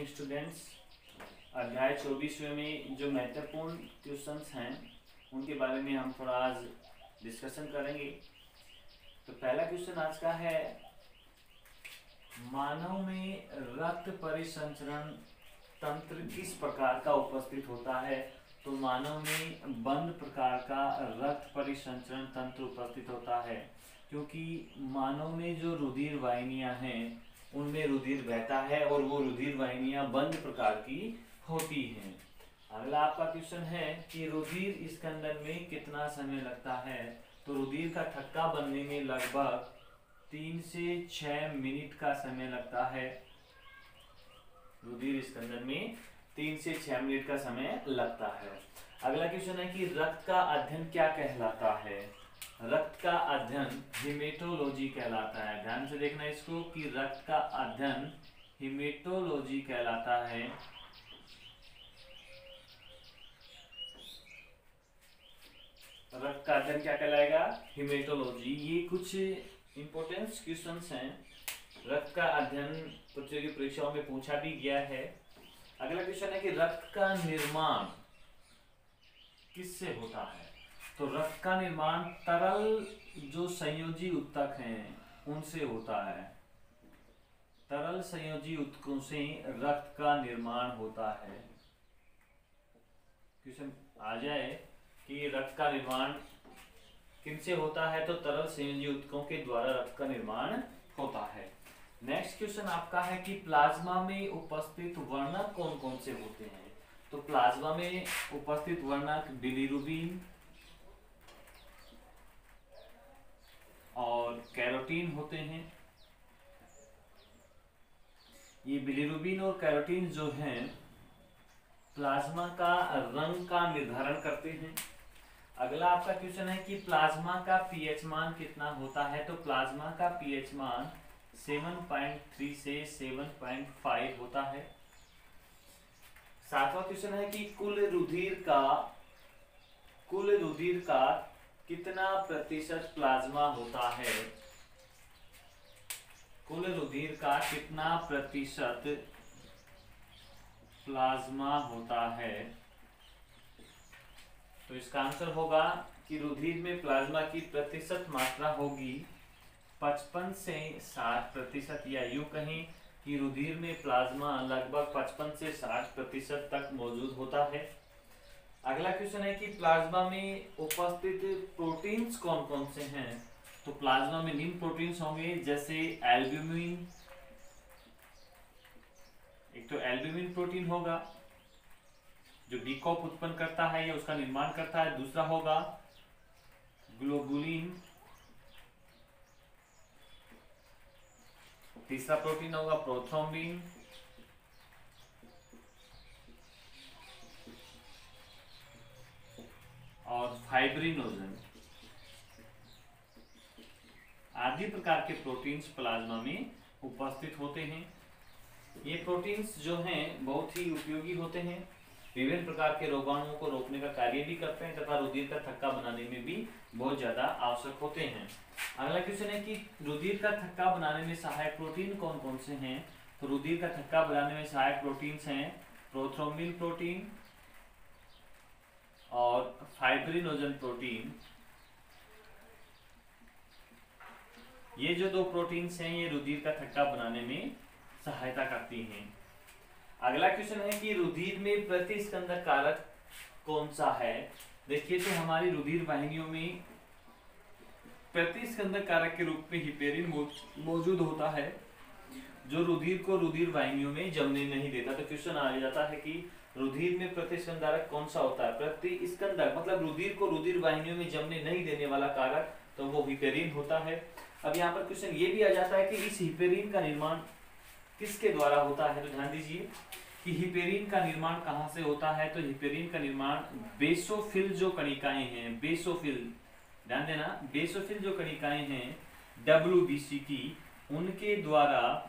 Students, अध्याय 24 में जो महत्वपूर्ण क्वेश्चंस हैं उनके बारे में हम थोड़ा आज डिस्कशन करेंगे। तो पहला क्वेश्चन आज का है, मानव में रक्त परिसंचरण तंत्र किस प्रकार का उपस्थित होता है? तो मानव में बंद प्रकार का रक्त परिसंचरण तंत्र उपस्थित होता है, क्योंकि मानव में जो रुधिर वाहिनियां हैं उनमें रुधिर बहता है और वो रुधिर वाहिनियां बंद प्रकार की होती हैं। अगला आपका क्वेश्चन है कि रुधिर स्कंदन में कितना समय लगता है? तो रुधिर का थक्का बनने में लगभग 3 से 6 मिनट का समय लगता है। रुधिर स्कंदन में 3 से 6 मिनट का समय लगता है। अगला क्वेश्चन है कि रक्त का अध्ययन क्या कहलाता है? रक्त का अध्ययन हेमेटोलॉजी कहलाता है। ध्यान से देखना इसको कि रक्त का अध्ययन हेमेटोलॉजी कहलाता है। रक्त का अध्ययन क्या कहलाएगा? हेमेटोलॉजी। ये कुछ इंपॉर्टेंट क्वेश्चंस हैं। रक्त का अध्ययन प्रतियोगी परीक्षाओं में पूछा भी गया है। अगला क्वेश्चन है कि रक्त का निर्माण किससे होता है? तो रक्त का निर्माण तरल जो संयोजी उत्तक हैं उनसे होता है। तरल संयोजी उत्तकों से रक्त का निर्माण होता है। क्वेश्चन आ जाए कि रक्त का निर्माण किनसे होता है? तो तरल संयोजी उत्तकों के द्वारा रक्त का निर्माण होता है। नेक्स्ट क्वेश्चन आपका है कि प्लाज्मा में उपस्थित वर्णक कौन कौन से होते हैं? तो प्लाज्मा में उपस्थित वर्णक बिलिरुबिन और कैरोटीन होते हैं। ये बिलिरुबिन और कैरोटीन जो हैं प्लाज्मा का रंग का निर्धारण करते हैं। अगला आपका क्वेश्चन है कि प्लाज्मा का पीएच मान कितना होता है? तो प्लाज्मा का पीएच मान 7.3 से 7.5 होता है। सातवां क्वेश्चन है कि कुल रुधिर का कितना प्रतिशत प्लाज्मा होता है? कुल रुधिर का कितना प्रतिशत प्लाज्मा होता है? तो इसका आंसर होगा कि रुधिर में प्लाज्मा की प्रतिशत मात्रा होगी 55 से 60%, या यूं कहें कि रुधिर में प्लाज्मा लगभग 55 से 60% तक मौजूद होता है। अगला क्वेश्चन है कि प्लाज्मा में उपस्थित प्रोटीन्स कौन कौन से हैं? तो प्लाज्मा में निम्न प्रोटीन्स होंगे, जैसे एल्ब्यूमिन। एक तो एल्ब्यूमिन प्रोटीन होगा जो बीकॉप उत्पन्न करता है या उसका निर्माण करता है। दूसरा होगा ग्लोबुलिन। तीसरा प्रोटीन होगा प्रोथ्रोम्बिन। और फाइब्रिनोजन आदि प्रकार के प्रोटीन्स प्लाज्मा में उपस्थित होते हैं। ये प्रोटीन्स जो हैं बहुत ही उपयोगी होते हैं, विभिन्न प्रकार के रोगाणुओं को रोकने का कार्य भी करते हैं तथा रुधिर का थक्का बनाने में भी बहुत ज्यादा आवश्यक होते हैं। अगला क्वेश्चन है कि रुधिर का थक्का बनाने में सहायक प्रोटीन कौन कौन से हैं? तो रुधिर का थक्का बनाने में सहायक प्रोटीन्स हैं प्रोथ्रोम्बिन प्रोटीन और फाइब्रिनोजन प्रोटीन। ये जो दो प्रोटीन्स हैं ये रुधिर का थक्का बनाने में सहायता करती हैं। अगला क्वेश्चन है कि रुधिर में प्रतिस्कंदक कारक कौन सा है? देखिए, तो हमारी रुधिर वाहिनियों में प्रतिस्कंदक कारक के रूप में हिपेरिन मौजूद होता है, जो रुधिर को रुधिर वाहिनियों में जमने नहीं देता। तो क्वेश्चन आ जाता है कि रुधिर में प्रतिस्कंदक कौन सा होता है? प्रतिस्कंदक मतलब रुधिर को रुधिर वाहिनियों में जमने नहीं देने वाला कारक, तो वो हिपेरिन होता है। अब यहाँ पर क्वेश्चन ये भी आ जाता है कि इस हिपेरिन का निर्माण किसके द्वारा होता है? तो ध्यान दीजिए कि हिपेरिन का निर्माण कहाँ से होता है? तो हिपेरिन का निर्माण बेसोफिल जो कणिकाएं हैं, बेसोफिल, ध्यान देना, बेसोफिल जो कणिकाएं हैं WBC की, उनके द्वारा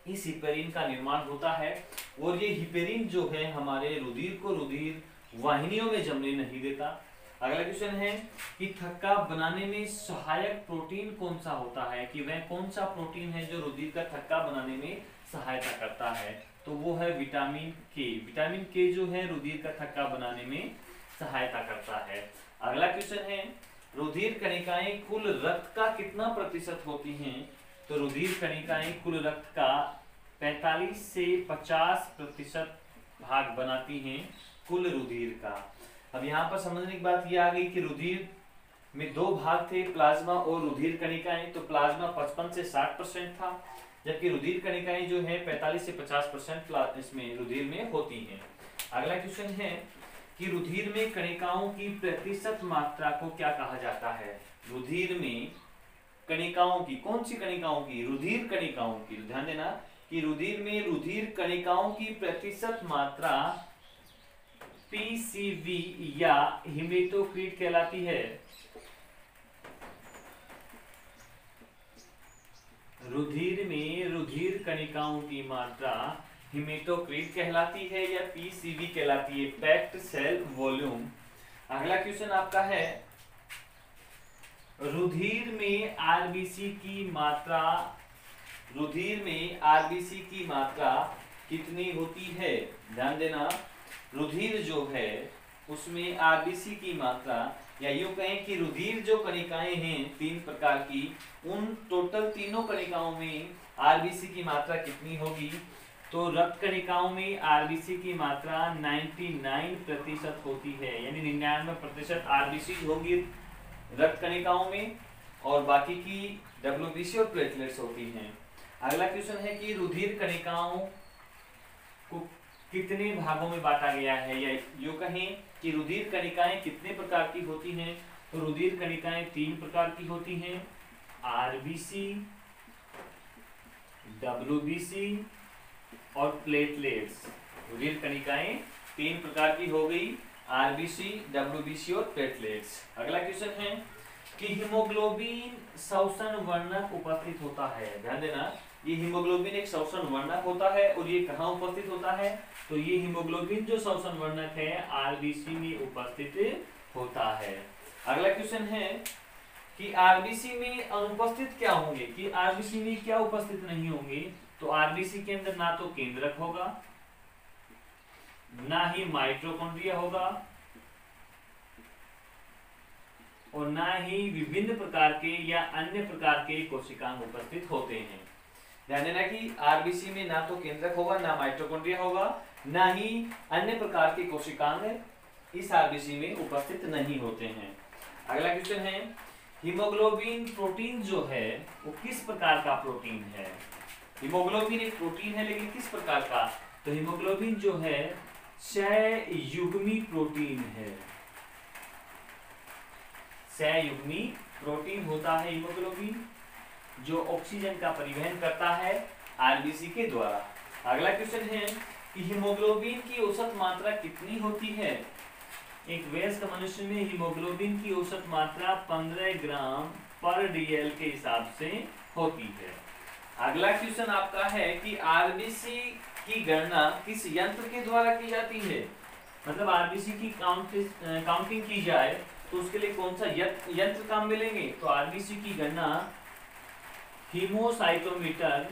इस हिपेरिन का निर्माण होता है। और ये हिपेरिन जो है हमारे रुधिर को रुधिर वाहिनियों में जमने नहीं देता। अगला क्वेश्चन है कि थक्का बनाने में सहायक प्रोटीन कौन सा होता है? कि वह कौन सा प्रोटीन है जो रुधिर का थक्का बनाने में सहायता करता है, तो वो है विटामिन के। विटामिन के जो है रुधिर का थक्का बनाने में सहायता करता है। अगला क्वेश्चन है, रुधिर कणिकाएं कुल रक्त का कितना प्रतिशत होती हैं? तो रुधिर कणिकाएं कुल रक्त का 45 से 50% भाग बनाती हैं कुल रुधिर का। अब यहाँ पर समझने की बात ये आ गई कि रुधिर में दो भाग थे, प्लाज्मा और रुधिर कणिकाएं। तो प्लाज्मा 55 से 60% था, जबकि रुधिर कणिकाएं जो है 45 से 50% इसमें रुधिर में होती हैं। अगला क्वेश्चन है कि रुधिर में कणिकाओं की प्रतिशत मात्रा को क्या कहा जाता है? रुधिर में कणिकाओं की, कौन सी कणिकाओं की? रुधिर कणिकाओं की। ध्यान देना कि रुधिर में रुधिर कणिकाओं की प्रतिशत मात्रा पीसीवी या हिमेटोक्रिट कहलाती है। रुधिर में रुधिर कणिकाओं की मात्रा हिमेटोक्रिट कहलाती है या पीसीवी कहलाती है, पैक्ड सेल वॉल्यूम। अगला क्वेश्चन आपका है, रुधिर में आरबीसी की मात्रा, रुधिर में आरबीसी की मात्रा कितनी होती है? ध्यान देना, रुधिर जो है उसमें आरबीसी की मात्रा, या यूं कहें कि रुधिर जो कणिकाएं हैं 3 प्रकार की, उन टोटल तीनों कणिकाओं में आरबीसी की मात्रा कितनी होगी? तो रक्त कणिकाओं में आरबीसी की मात्रा 99% होती है, यानी 99% आरबीसी होगी रक्त कणिकाओं में, और बाकी की डब्ल्यूबीसी और प्लेटलेट्स होती हैं। अगला क्वेश्चन है कि रुधिर कणिकाओं को कितने भागों में बांटा गया है, या यूं कहें कि रुधिर कणिकाएं कितने प्रकार की होती हैं? तो रुधिर कणिकाएं 3 प्रकार की होती हैं, आरबीसी, डब्ल्यूबीसी और प्लेटलेट्स। रुधिर कणिकाएं 3 प्रकार की हो गई, आरबीसी, डब्ल्यूबीसी और प्लेटलेट्स। अगला क्वेश्चन है कि हीमोग्लोबिन श्वसन वर्णक उपस्थित होता है। ध्यान देना, ये हीमोग्लोबिन एक श्वसन वर्णक होता है, और ये कहाँ उपस्थित होता है? तो ये हीमोग्लोबिन जो श्वसन वर्णक है आरबीसी में उपस्थित होता है। अगला क्वेश्चन है कि आरबीसी में अनुपस्थित क्या होंगे, कि आरबीसी में क्या उपस्थित नहीं होंगे? तो आरबीसी के अंदर ना तो केंद्रक होगा, ना ही माइटोकॉन्ड्रिया होगा, और ना ही विभिन्न प्रकार के या अन्य प्रकार के कोशिकांग उपस्थित होते हैं। ध्यान देना कि आरबीसी में ना तो केंद्रक होगा, ना माइटोकॉन्ड्रिया होगा, ना ही अन्य प्रकार के कोशिकांग इस आरबीसी में उपस्थित नहीं होते हैं। अगला क्वेश्चन है, हीमोग्लोबिन प्रोटीन जो है वो किस प्रकार का प्रोटीन है? हीमोग्लोबिन एक प्रोटीन है, लेकिन किस प्रकार का? तो हीमोग्लोबिन जो है सहयुग्मी प्रोटीन है, सहयुग्मी प्रोटीन होता है हीमोग्लोबिन, जो ऑक्सीजन का परिवहन करता है आरबीसी के द्वारा। अगला क्वेश्चन है कि हीमोग्लोबिन की औसत मात्रा कितनी होती है? एक वयस्क मनुष्य में हीमोग्लोबिन की औसत मात्रा 15 ग्राम पर डीएल के हिसाब से होती है। अगला क्वेश्चन आपका है कि आरबीसी की गणना किस यंत्र के द्वारा की जाती है? मतलब आरबीसी की काउंटिंग की जाए तो उसके लिए कौन सा यंत्र काम में लेंगे? तो आरबीसी की गणना हीमोसाइटोमीटर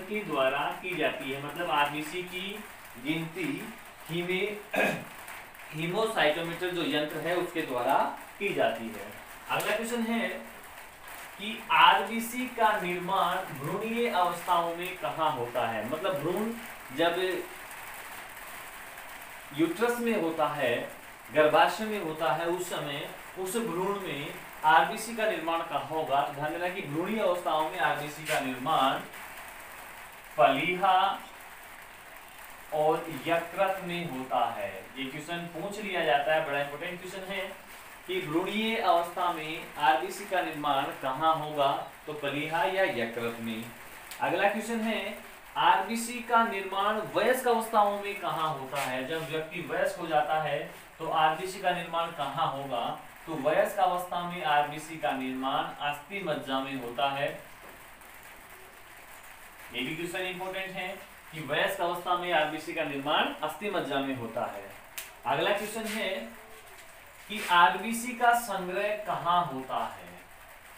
के द्वारा की जाती है। मतलब आरबीसी की गिनती हीमोसाइटोमीटर जो यंत्र है उसके द्वारा की जाती है। अगला क्वेश्चन है कि आरबीसी का निर्माण भ्रूणीय अवस्थाओं में कहाँ होता है? मतलब भ्रूण जब यूट्रस में होता है, गर्भाशय में होता है, उस समय उस भ्रूण में आरबीसी का निर्माण कहाँ होगा? तो ध्यान देना कि भ्रूणीय अवस्थाओं में आरबीसी का निर्माण फलीहा और यकृत में होता है। ये क्वेश्चन पूछ लिया जाता है, बड़ा इंपॉर्टेंट क्वेश्चन है कि भ्रूणीय अवस्था में आरबीसी का निर्माण कहाँ होगा? तो फलीहा या यकृत में। अगला क्वेश्चन है आरबीसी का निर्माण वयस्क अवस्थाओं में कहाँ होता है? जब व्यक्ति वयस्क हो जाता है तो आरबीसी का निर्माण कहाँ होगा? तो वयस्क अवस्था में आरबीसी का निर्माण अस्थि मज्जा में होता है। ये भी क्वेश्चन इंपॉर्टेंट है कि वयस्क अवस्था में आरबीसी का निर्माण अस्थि मज्जा में होता है। अगला क्वेश्चन है कि आरबीसी का संग्रह कहाँ होता है?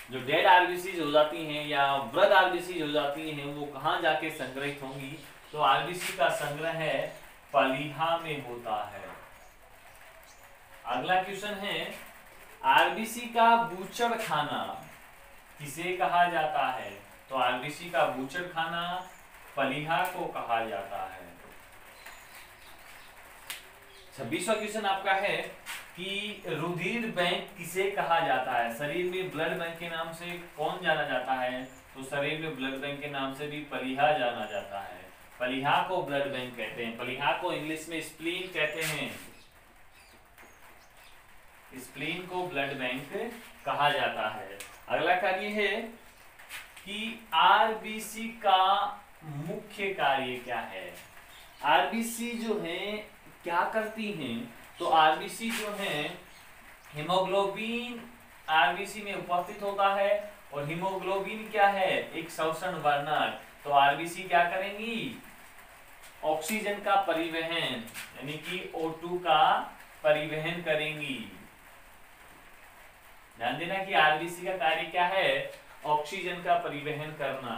जो डेड आरबीसी हो जाती हैं या वृद्ध आरबीसी हो जाती हैं वो कहाँ जाके संग्रहित होंगी? तो आरबीसी का संग्रह है पलीहा में होता है। अगला क्वेश्चन है आरबीसी का बूचड़ खाना किसे कहा जाता है? तो आरबीसी का बूचड़ खाना पलीहा को कहा जाता है। 26वां क्वेश्चन आपका है कि रुधिर बैंक किसे कहा जाता है? शरीर में ब्लड बैंक के नाम से कौन जाना जाता है? तो शरीर में ब्लड बैंक के नाम से भी पलीहा जाना जाता है। पलीहा को ब्लड बैंक कहते हैं। पलीहा को इंग्लिश में स्प्लीन कहते हैं। स्प्लीन को ब्लड बैंक कहा जाता है। अगला कार्य है कि आरबीसी का मुख्य कार्य क्या है? आरबीसी जो है क्या करती हैं? तो आरबीसी जो है हीमोग्लोबिन आरबीसी में उपस्थित होता है और हीमोग्लोबिन क्या है? एक श्वसन वर्णक। तो आरबीसी क्या करेंगी? ऑक्सीजन का परिवहन यानी कि O2 का परिवहन करेंगी। ध्यान देना कि आरबीसी का कार्य क्या है? ऑक्सीजन का परिवहन करना।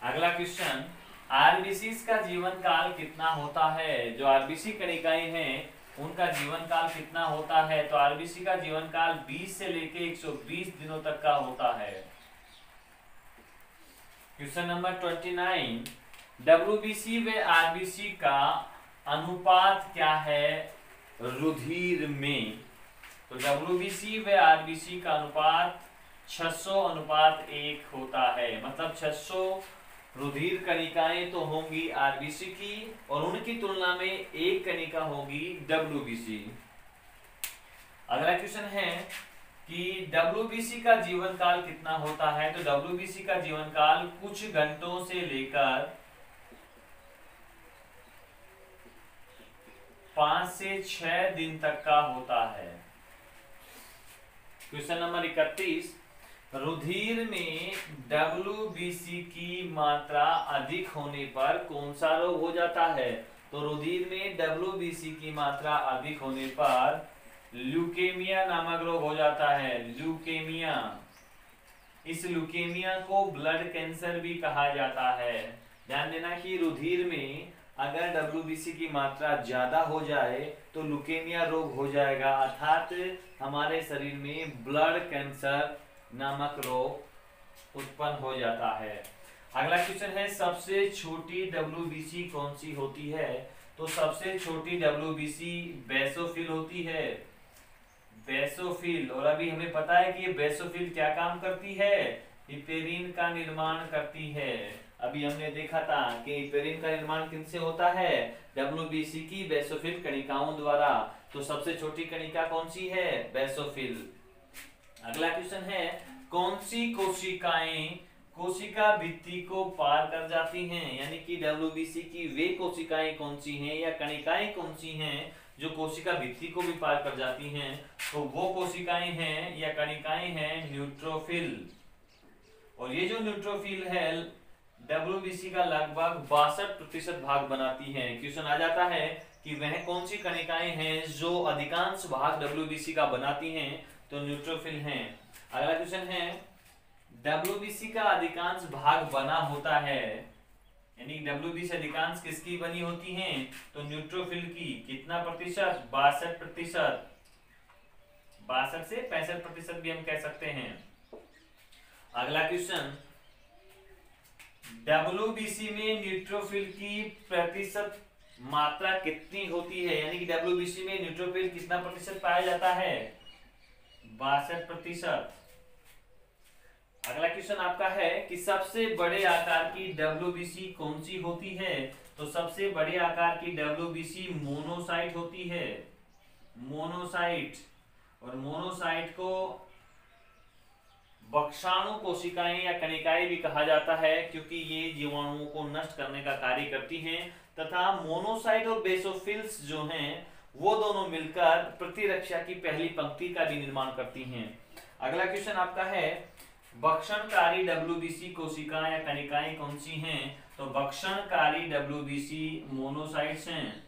अगला क्वेश्चन आरबीसी का जीवन काल कितना होता है? जो आरबीसी कणिकाएं हैं उनका जीवन काल कितना होता है? तो आरबीसी का जीवन काल 20 से लेके 120 दिनों तक का होता है। क्वेश्चन नंबर 29 डब्ल्यूबीसी व आरबीसी का अनुपात क्या है रुधिर में? तो डब्ल्यूबीसी व आरबीसी का अनुपात 600:1 होता है। मतलब 600 रुधिर कणिकाएं तो होंगी आरबीसी की और उनकी तुलना में एक कणिका होगी डब्ल्यूबीसी। अगला क्वेश्चन है कि डब्ल्यूबीसी का जीवन काल कितना होता है? तो डब्ल्यूबीसी का जीवन काल कुछ घंटों से लेकर 5 से 6 दिन तक का होता है। क्वेश्चन नंबर 31 रुधिर में डब्ल्यूबीसी की मात्रा अधिक होने पर कौन सा रोग हो जाता है? तो रुधिर में डब्ल्यूबीसी की मात्रा अधिक होने पर ल्यूकेमिया नामक रोग हो जाता है। ल्यूकेमिया। इस ल्यूकेमिया को ब्लड कैंसर भी कहा जाता है। ध्यान देना कि रुधिर में अगर डब्ल्यूबीसी की मात्रा ज्यादा हो जाए तो ल्यूकेमिया रोग हो जाएगा, अर्थात हमारे शरीर में ब्लड कैंसर नामक रोग उत्पन्न हो जाता है। अगला क्वेश्चन है सबसे छोटी डब्ल्यूबीसी कौन सी होती है? तो सबसे छोटी डब्ल्यूबीसी बेसोफिल होती है। बेसोफिल। और अभी हमें पता है कि ये बेसोफिल क्या काम करती है? हिपेरिन का निर्माण करती है। अभी हमने देखा था कि हिपेरिन का निर्माण किनसे होता है? डब्ल्यूबीसी की बेसोफिल कणिकाओं द्वारा। तो सबसे छोटी कणिका कौन सी है? बेसोफिल। अगला क्वेश्चन है कौन सी कोशिकाएं कोशिका भित्ति को पार कर जाती हैं? यानी कि डब्ल्यूबीसी की वे कोशिकाएं कौन सी हैं या कणिकाएं कौन सी हैं जो कोशिका भित्ति को भी पार कर जाती हैं? तो वो कोशिकाएं हैं या कणिकाएं हैं न्यूट्रोफिल। और ये जो न्यूट्रोफिल है डब्ल्यूबीसी का लगभग 62% भाग बनाती हैं। क्वेश्चन आ जाता है कि वह कौन सी कणिकाएं हैं जो अधिकांश भाग डब्ल्यूबीसी का बनाती हैं? तो न्यूट्रोफिल हैं। अगला क्वेश्चन है डब्ल्यूबीसी का अधिकांश भाग बना होता है, यानी डब्ल्यूबीसी अधिकांश किसकी बनी होती हैं? तो न्यूट्रोफिल की। कितना प्रतिशत? 62%। 62 से 65% भी हम कह सकते हैं। अगला क्वेश्चन डब्ल्यूबीसी में न्यूट्रोफिल की प्रतिशत मात्रा कितनी होती है? यानी कि डब्ल्यूबीसी में न्यूट्रोफिल कितना प्रतिशत पाया जाता है? 62%। अगला क्वेश्चन आपका है कि सबसे बड़े आकार की डब्ल्यूबीसी कौन सी होती है? तो सबसे बड़े आकार की डब्ल्यूबीसी मोनोसाइट होती है। मोनोसाइट। और मोनोसाइट को वक्षाणु कोशिकाएं या कणिकाएं भी कहा जाता है क्योंकि ये जीवाणुओं को नष्ट करने का कार्य करती हैं तथा मोनोसाइट और बेसोफिल्स जो हैं वो दोनों मिलकर प्रतिरक्षा की पहली पंक्ति का भी निर्माण करती हैं। अगला क्वेश्चन आपका है भक्षणकारी डब्ल्यूबीसी कोशिकाएं या कणिकाएं कौन सी हैं? तो भक्षणकारी डब्ल्यूबीसी मोनोसाइट्स हैं।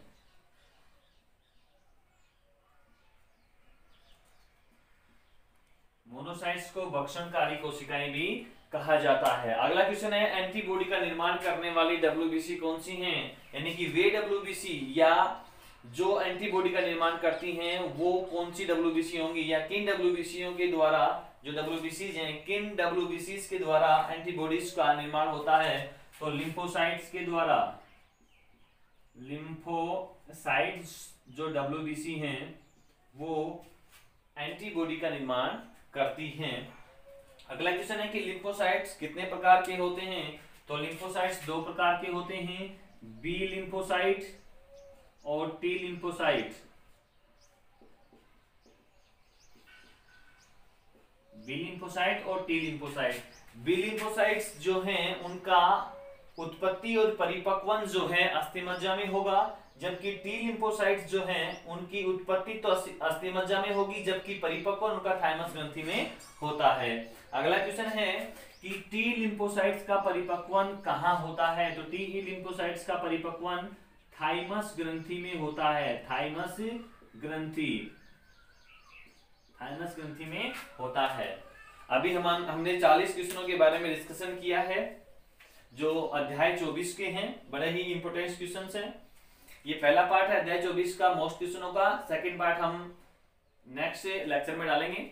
मोनोसाइट्स को भक्षणकारी कोशिकाएं भी कहा जाता है। अगला क्वेश्चन है एंटीबॉडी का निर्माण करने वाली डब्ल्यूबीसी कौन सी हैं, यानी कि वे डब्ल्यूबीसी या जो एंटीबॉडी का निर्माण करती हैं वो कौन सी डब्ल्यूबीसी होंगी, या किन डब्ल्यूबीसीओं के द्वारा, जो डब्ल्यूबीसीज हैं किन डब्ल्यूबीसीज के द्वारा एंटीबॉडीज का निर्माण होता है। तो लिम्फोसाइट्स के द्वारा, लिम्फोसाइट्स जो डब्ल्यूबीसी हैं वो एंटीबॉडी का निर्माण करती हैं। अगला क्वेश्चन है कि लिम्फोसाइट्स कितने प्रकार के होते हैं। तो लिम्फोसाइट्स दो प्रकार के होते हैं, बी लिम्फोसाइट और टी लिम्फोसाइट। बी लिम्फोसाइट और टी लिम्फोसाइट। बी लिम्फोसाइट्स जो हैं उनका उत्पत्ति और परिपक्वन जो है अस्थिमज्जा में होगा, जबकि टी लिम्फोसाइट्स जो हैं उनकी उत्पत्ति तो अस्थिमज्जा में होगी, जबकि परिपक्वन उनका थाइमस ग्रंथि में होता है। अगला क्वेश्चन है कि टी लिम्फोसाइट्स का परिपक्वन कहाँ होता है। तो टी लिम्फोसाइट्स का परिपक्वन थाइमस ग्रंथि में होता है। थाइमस ग्रंथि, थाइमस ग्रंथि में होता है। अभी हमने 40 क्वेश्चनों के बारे में डिस्कशन किया है जो अध्याय 24 के हैं, बड़े ही इंपोर्टेंट क्वेश्चंस हैं। ये पहला पार्ट है अध्याय 24 का मोस्ट क्वेश्चनों का। सेकंड पार्ट हम नेक्स्ट लेक्चर में डालेंगे।